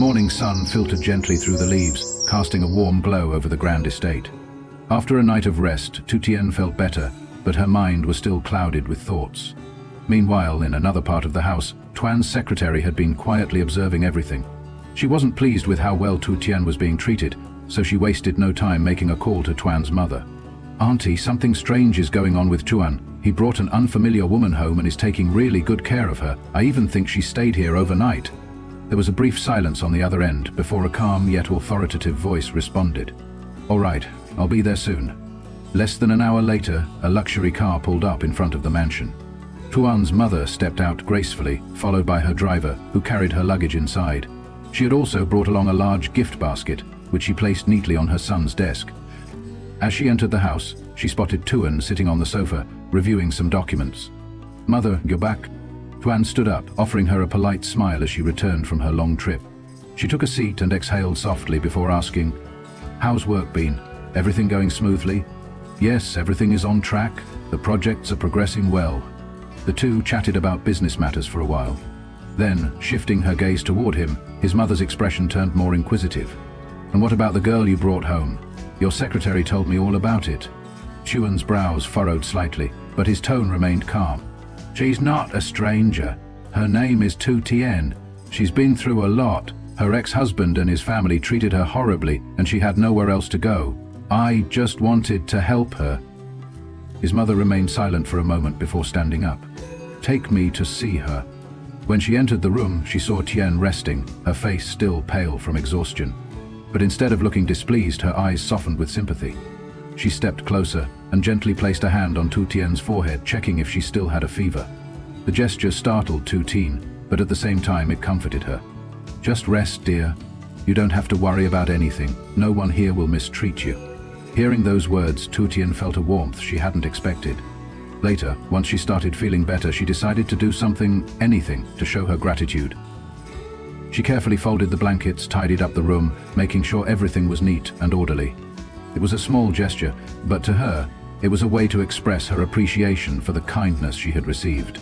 morning sun filtered gently through the leaves, casting a warm glow over the grand estate. After a night of rest, Tuttien felt better, but her mind was still clouded with thoughts. Meanwhile, in another part of the house, Tuan's secretary had been quietly observing everything. She wasn't pleased with how well Tu Tien was being treated, so she wasted no time making a call to Tuan's mother. "Auntie, something strange is going on with Tuan. He brought an unfamiliar woman home and is taking really good care of her. I even think she stayed here overnight." There was a brief silence on the other end before a calm yet authoritative voice responded. "All right, I'll be there soon." Less than an hour later, a luxury car pulled up in front of the mansion. Tuan's mother stepped out gracefully, followed by her driver, who carried her luggage inside. She had also brought along a large gift basket, which she placed neatly on her son's desk. As she entered the house, she spotted Tuan sitting on the sofa, reviewing some documents. "Mother, you're back." Tuan stood up, offering her a polite smile as she returned from her long trip. She took a seat and exhaled softly before asking, "How's work been? Everything going smoothly?" "Yes, everything is on track. The projects are progressing well." The two chatted about business matters for a while. Then, shifting her gaze toward him, his mother's expression turned more inquisitive. "And what about the girl you brought home? Your secretary told me all about it." Tuan's brows furrowed slightly, but his tone remained calm. "She's not a stranger. Her name is Tu Tien. She's been through a lot. Her ex-husband and his family treated her horribly, and she had nowhere else to go. I just wanted to help her." His mother remained silent for a moment before standing up. "Take me to see her." When she entered the room, she saw Tien resting, her face still pale from exhaustion. But instead of looking displeased, her eyes softened with sympathy. She stepped closer and gently placed a hand on Tu Tien's forehead, checking if she still had a fever. The gesture startled Tu Tien, but at the same time it comforted her. "Just rest, dear. You don't have to worry about anything. No one here will mistreat you." Hearing those words, Tu Tien felt a warmth she hadn't expected. Later, once she started feeling better, she decided to do anything, to show her gratitude. She carefully folded the blankets, tidied up the room, making sure everything was neat and orderly. It was a small gesture, but to her, it was a way to express her appreciation for the kindness she had received.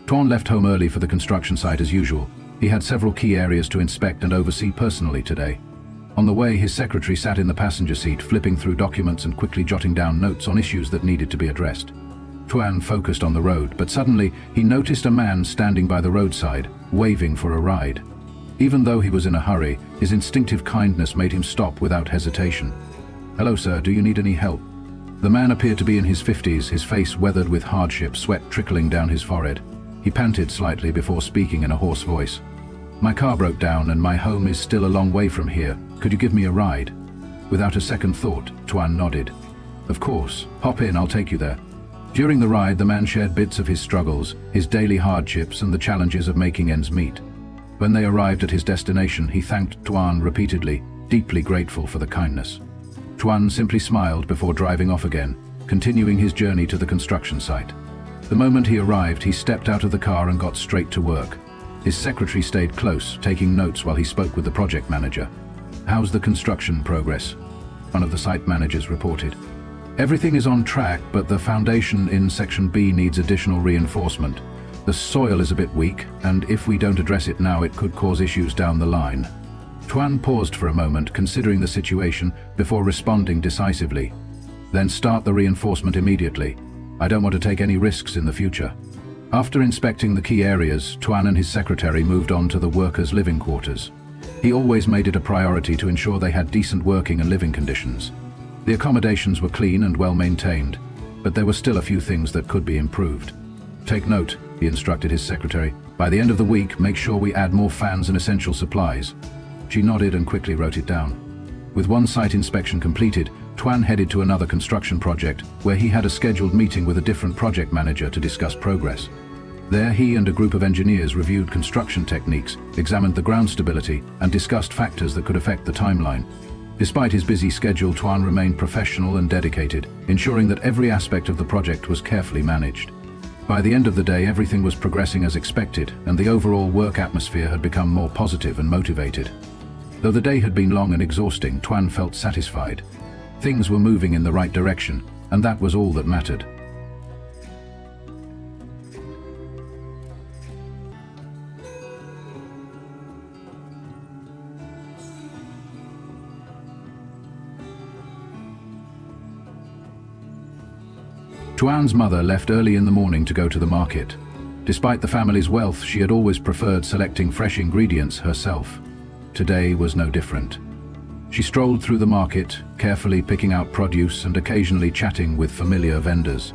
Tuan left home early for the construction site as usual. He had several key areas to inspect and oversee personally today. On the way, his secretary sat in the passenger seat, flipping through documents and quickly jotting down notes on issues that needed to be addressed. Tuan focused on the road, but suddenly he noticed a man standing by the roadside, waving for a ride. Even though he was in a hurry, his instinctive kindness made him stop without hesitation. "Hello, sir, do you need any help?" The man appeared to be in his 50s, his face weathered with hardship, sweat trickling down his forehead. He panted slightly before speaking in a hoarse voice. "My car broke down and my home is still a long way from here. Could you give me a ride?" Without a second thought, Tuan nodded. "Of course. Hop in, I'll take you there." During the ride, the man shared bits of his struggles, his daily hardships and the challenges of making ends meet. When they arrived at his destination, he thanked Tuan repeatedly, deeply grateful for the kindness. Tuan simply smiled before driving off again, continuing his journey to the construction site. The moment he arrived, he stepped out of the car and got straight to work. His secretary stayed close, taking notes while he spoke with the project manager. "How's the construction progress?" one of the site managers reported. "Everything is on track, but the foundation in Section B needs additional reinforcement. The soil is a bit weak, and if we don't address it now, it could cause issues down the line." Tuan paused for a moment, considering the situation, before responding decisively. "Then start the reinforcement immediately. I don't want to take any risks in the future." After inspecting the key areas, Tuan and his secretary moved on to the workers' living quarters. He always made it a priority to ensure they had decent working and living conditions. The accommodations were clean and well maintained, but there were still a few things that could be improved. "Take note," he instructed his secretary. "By the end of the week, make sure we add more fans and essential supplies." She nodded and quickly wrote it down. With one site inspection completed, Tuan headed to another construction project, where he had a scheduled meeting with a different project manager to discuss progress. There, he and a group of engineers reviewed construction techniques, examined the ground stability, and discussed factors that could affect the timeline. Despite his busy schedule, Tuan remained professional and dedicated, ensuring that every aspect of the project was carefully managed. By the end of the day, everything was progressing as expected, and the overall work atmosphere had become more positive and motivated. Though the day had been long and exhausting, Tuan felt satisfied. Things were moving in the right direction, and that was all that mattered. Tuan's mother left early in the morning to go to the market. Despite the family's wealth, she had always preferred selecting fresh ingredients herself. Today was no different. She strolled through the market, carefully picking out produce and occasionally chatting with familiar vendors.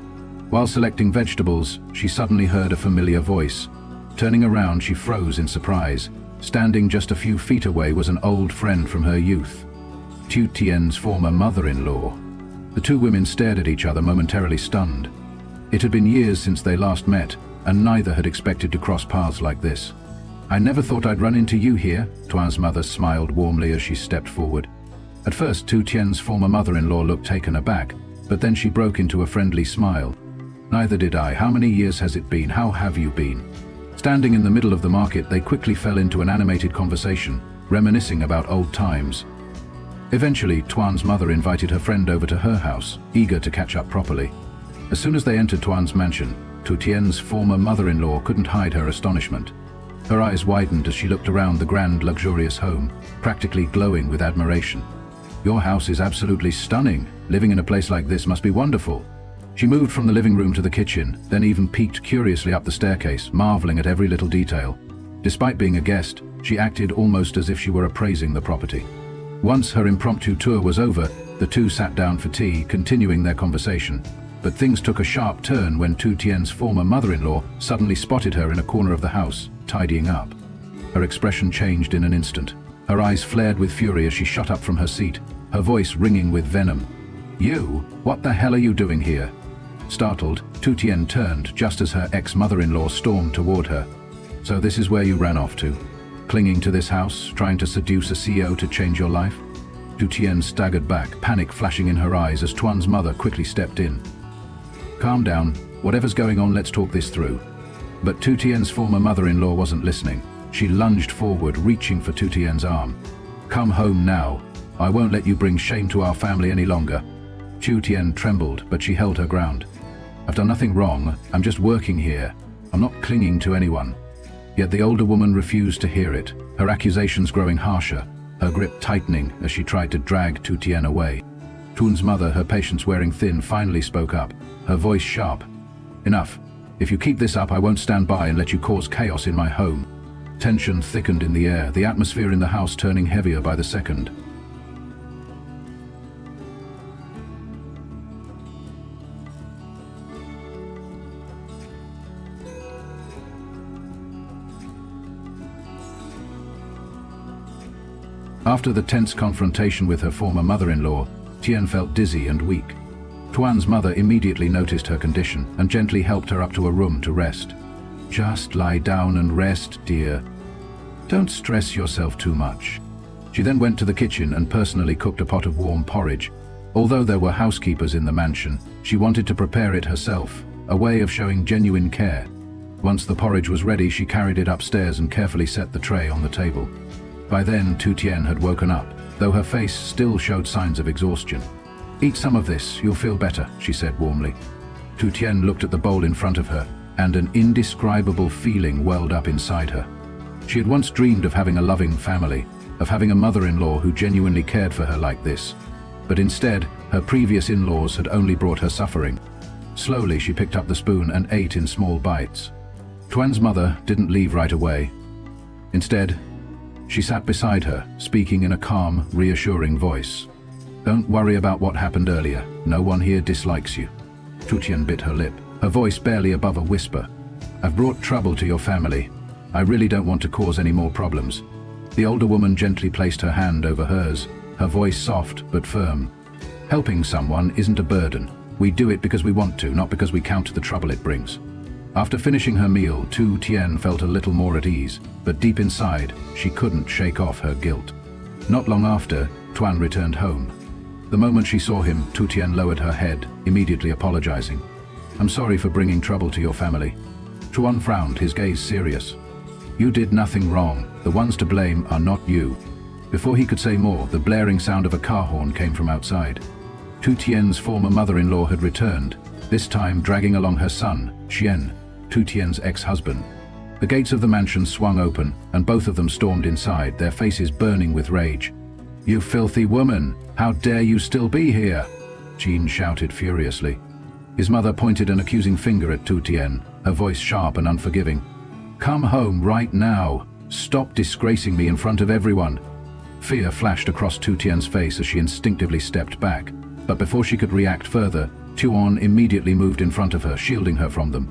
While selecting vegetables, she suddenly heard a familiar voice. Turning around, she froze in surprise. Standing just a few feet away was an old friend from her youth, Tien's former mother-in-law. The two women stared at each other, momentarily stunned. It had been years since they last met, and neither had expected to cross paths like this. "I never thought I'd run into you here," Tuan's mother smiled warmly as she stepped forward. At first, Tien's former mother-in-law looked taken aback, but then she broke into a friendly smile. "Neither did I. How many years has it been? How have you been?" Standing in the middle of the market, they quickly fell into an animated conversation, reminiscing about old times. Eventually, Tuan's mother invited her friend over to her house, eager to catch up properly. As soon as they entered Tuan's mansion, Tien's former mother-in-law couldn't hide her astonishment. Her eyes widened as she looked around the grand, luxurious home, practically glowing with admiration. "Your house is absolutely stunning. Living in a place like this must be wonderful." She moved from the living room to the kitchen, then even peeked curiously up the staircase, marveling at every little detail. Despite being a guest, she acted almost as if she were appraising the property. Once her impromptu tour was over, the two sat down for tea, continuing their conversation. But things took a sharp turn when Tien's former mother-in-law suddenly spotted her in a corner of the house, tidying up. Her expression changed in an instant. Her eyes flared with fury as she shot up from her seat, her voice ringing with venom. "You? What the hell are you doing here?" Startled, Tien turned just as her ex-mother-in-law stormed toward her. "So this is where you ran off to? Clinging to this house, trying to seduce a CEO to change your life?" Tien staggered back, panic flashing in her eyes as Tuan's mother quickly stepped in. "Calm down. Whatever's going on, let's talk this through." But Tien's former mother-in-law wasn't listening. She lunged forward, reaching for Tien's arm. "Come home now. I won't let you bring shame to our family any longer." Tien trembled, but she held her ground. "I've done nothing wrong. I'm just working here. I'm not clinging to anyone." Yet the older woman refused to hear it, her accusations growing harsher, her grip tightening as she tried to drag Tien away. Tuan's mother, her patience wearing thin, finally spoke up, her voice sharp. "Enough. If you keep this up, I won't stand by and let you cause chaos in my home." Tension thickened in the air, the atmosphere in the house turning heavier by the second. After the tense confrontation with her former mother-in-law, Tien felt dizzy and weak. Tuan's mother immediately noticed her condition and gently helped her up to a room to rest. "Just lie down and rest, dear. Don't stress yourself too much." She then went to the kitchen and personally cooked a pot of warm porridge. Although there were housekeepers in the mansion, she wanted to prepare it herself, a way of showing genuine care. Once the porridge was ready, she carried it upstairs and carefully set the tray on the table. By then, Tien had woken up, though her face still showed signs of exhaustion. "Eat some of this, you'll feel better," she said warmly. Tien looked at the bowl in front of her, and an indescribable feeling welled up inside her. She had once dreamed of having a loving family, of having a mother-in-law who genuinely cared for her like this. But instead, her previous in-laws had only brought her suffering. Slowly, she picked up the spoon and ate in small bites. Tuan's mother didn't leave right away. Instead, she sat beside her, speaking in a calm, reassuring voice. "Don't worry about what happened earlier. No one here dislikes you." Tien bit her lip, her voice barely above a whisper. "I've brought trouble to your family. I really don't want to cause any more problems." The older woman gently placed her hand over hers, her voice soft but firm. "Helping someone isn't a burden. We do it because we want to, not because we count the trouble it brings." After finishing her meal, Tien felt a little more at ease, but deep inside, she couldn't shake off her guilt. Not long after, Tuan returned home. The moment she saw him, Tien lowered her head, immediately apologizing. "I'm sorry for bringing trouble to your family." Tuan frowned, his gaze serious. "You did nothing wrong. The ones to blame are not you." Before he could say more, the blaring sound of a car horn came from outside. Tu Tien's former mother-in-law had returned, this time dragging along her son, Tien, Tu Tien's ex-husband. The gates of the mansion swung open, and both of them stormed inside, their faces burning with rage. "You filthy woman! How dare you still be here?" Tien shouted furiously. His mother pointed an accusing finger at Tu Tien, her voice sharp and unforgiving. "Come home right now! Stop disgracing me in front of everyone!" Fear flashed across Tu Tien's face as she instinctively stepped back, but before she could react further, Tuan immediately moved in front of her, shielding her from them.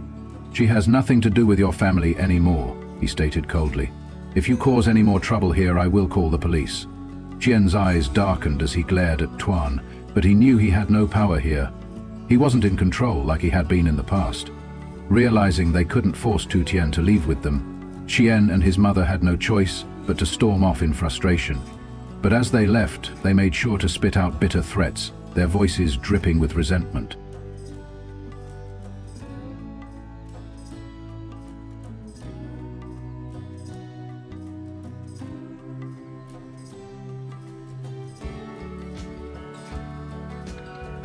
"She has nothing to do with your family anymore," he stated coldly. "If you cause any more trouble here, I will call the police." Tien's eyes darkened as he glared at Tuan, but he knew he had no power here. He wasn't in control like he had been in the past. Realizing they couldn't force Tu Tien to leave with them, Tien and his mother had no choice but to storm off in frustration. But as they left, they made sure to spit out bitter threats, their voices dripping with resentment.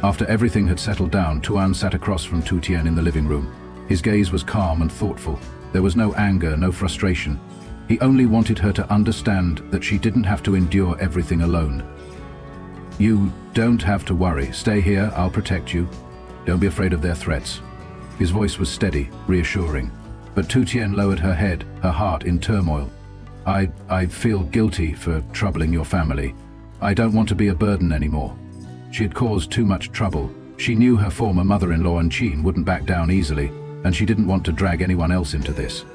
After everything had settled down, Tuan sat across from Tu Tien in the living room. His gaze was calm and thoughtful. There was no anger, no frustration. He only wanted her to understand that she didn't have to endure everything alone. "You don't have to worry. Stay here, I'll protect you. Don't be afraid of their threats." His voice was steady, reassuring. But Tu Tien lowered her head, her heart in turmoil. I feel guilty for troubling your family. I don't want to be a burden anymore." She had caused too much trouble. She knew her former mother-in-law and Tien wouldn't back down easily, and she didn't want to drag anyone else into this.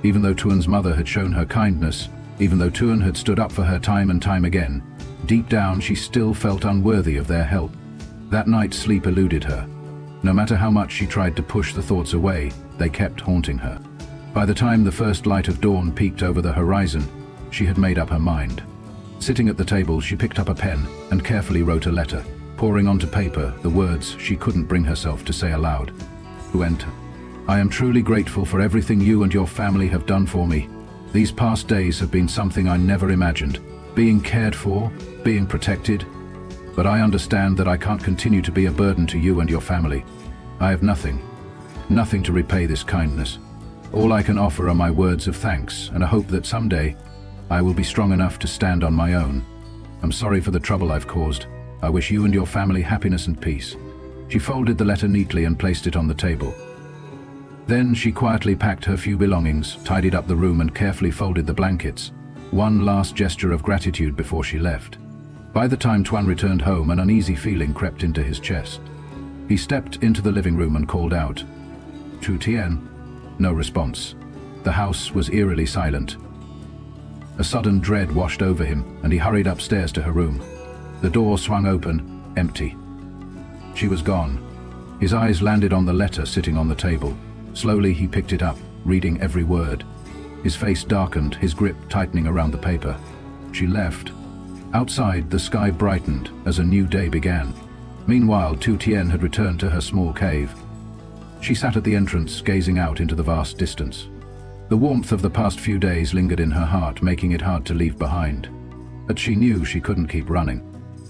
Even though Tuan's mother had shown her kindness, even though Tuan had stood up for her time and time again, deep down she still felt unworthy of their help. That night sleep eluded her. No matter how much she tried to push the thoughts away, they kept haunting her. By the time the first light of dawn peeked over the horizon, she had made up her mind. Sitting at the table, she picked up a pen and carefully wrote a letter, pouring onto paper the words she couldn't bring herself to say aloud. "Tuan, I am truly grateful for everything you and your family have done for me. These past days have been something I never imagined. Being cared for, being protected. But I understand that I can't continue to be a burden to you and your family. I have nothing to repay this kindness. All I can offer are my words of thanks and a hope that someday I will be strong enough to stand on my own. I'm sorry for the trouble I've caused. I wish you and your family happiness and peace." She folded the letter neatly and placed it on the table. Then she quietly packed her few belongings, tidied up the room and carefully folded the blankets, one last gesture of gratitude before she left. By the time Tuan returned home, an uneasy feeling crept into his chest. He stepped into the living room and called out, "Tu Tien?" No response. The house was eerily silent. A sudden dread washed over him, and he hurried upstairs to her room. The door swung open, empty. She was gone. His eyes landed on the letter sitting on the table. Slowly he picked it up, reading every word. His face darkened, his grip tightening around the paper. She left. Outside, the sky brightened as a new day began. Meanwhile, Tu Tien had returned to her small cave. She sat at the entrance, gazing out into the vast distance. The warmth of the past few days lingered in her heart, making it hard to leave behind. But she knew she couldn't keep running.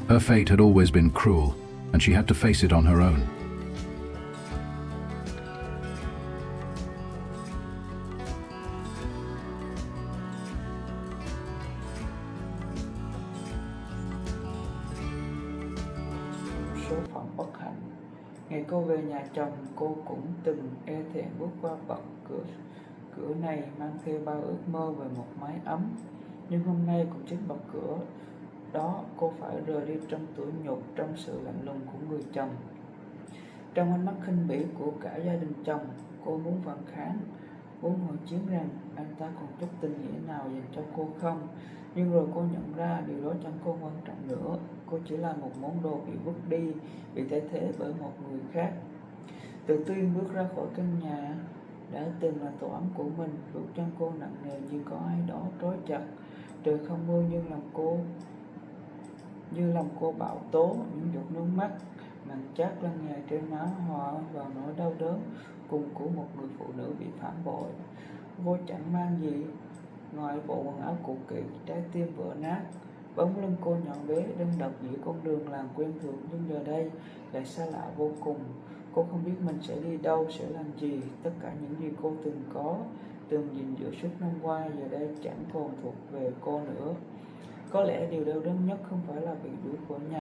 Her fate had always been cruel, and she had to face it on her own. Số phận bất hạnh. Ngày cô về nhà chồng, cô cũng từng e thẹn bước qua bậc cửa này mang theo bao ước mơ về một mái ấm. Nhưng hôm nay cũng chính bậc cửa đó cô phải rời đi trong tủi nhục, trong sự lạnh lùng của người chồng. Trong ánh mắt khinh bỉ của cả gia đình chồng, cô muốn phản kháng, muốn hỏi chiến rằng anh ta còn chút tình nghĩa nào dành cho cô không. Nhưng rồi cô nhận ra điều đó chẳng cô quan trọng nữa. Cô chỉ là một món đồ bị vứt đi, bị thay thế bởi một người khác. Từ Tuyên bước ra khỏi căn nhà đã từng là tổ ấm của mình, bước chân cô nặng nề như có ai đó trói chặt. Trời không mưa như lòng cô bão tố, những giọt nước mắt mặn chát lăn nhài trên má hòa vào nỗi đau đớn cùng của một người phụ nữ bị phản bội. Vô chẳng mang gì ngoài bộ quần áo cũ kỹ, trái tim vỡ nát, Bóng lưng cô nhỏ bé đơn độc giữa con đường làng quen thuộc, nhưng giờ đây lại xa lạ vô cùng. Cô không biết mình sẽ đi đâu, sẽ làm gì. Tất cả những gì cô từng có, từng gìn giữ suốt năm qua, giờ đây chẳng còn thuộc về cô nữa. Có lẽ điều đau đớn nhất không phải là bị đuổi khỏi nhà,